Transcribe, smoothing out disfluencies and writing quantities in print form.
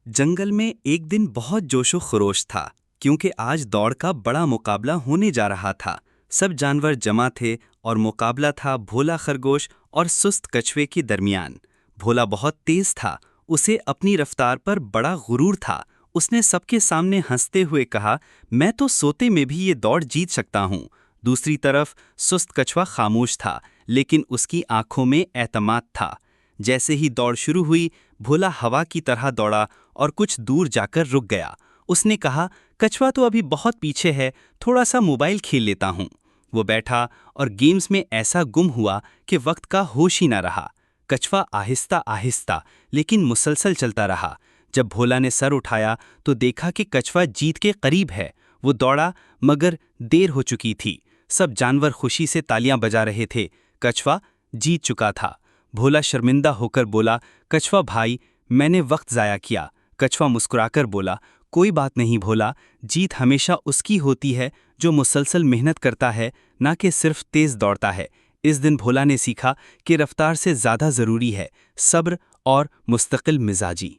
जंगल में एक दिन बहुत जोशो खरोश था क्योंकि आज दौड़ का बड़ा मुकाबला होने जा रहा था। सब जानवर जमा थे और मुकाबला था भोला खरगोश और सुस्त कछुए के दरमियान। भोला बहुत तेज था, उसे अपनी रफ्तार पर बड़ा गुरूर था। उसने सबके सामने हंसते हुए कहा, मैं तो सोते में भी ये दौड़ जीत सकता हूँ। दूसरी तरफ सुस्त कछुआ खामोश था, लेकिन उसकी आंखों में एतमाद था। जैसे ही दौड़ शुरू हुई, भोला हवा की तरह दौड़ा और कुछ दूर जाकर रुक गया। उसने कहा, कछुआ तो अभी बहुत पीछे है, थोड़ा सा मोबाइल खेल लेता हूँ। वो बैठा और गेम्स में ऐसा गुम हुआ कि वक्त का होश ही न रहा। कछुआ आहिस्ता आहिस्ता लेकिन मुसलसल चलता रहा। जब भोला ने सर उठाया तो देखा कि कछुआ जीत के करीब है। वो दौड़ा, मगर देर हो चुकी थी। सब जानवर खुशी से तालियां बजा रहे थे। कछुआ जीत चुका था। भोला शर्मिंदा होकर बोला, कछुआ भाई, मैंने वक्त ज़ाया किया। कछुआ मुस्कुराकर बोला, कोई बात नहीं भोला, जीत हमेशा उसकी होती है जो मुसलसल मेहनत करता है, ना कि सिर्फ तेज दौड़ता है। इस दिन भोला ने सीखा कि रफ्तार से ज़्यादा ज़रूरी है सब्र और मुस्तकिल मिजाजी।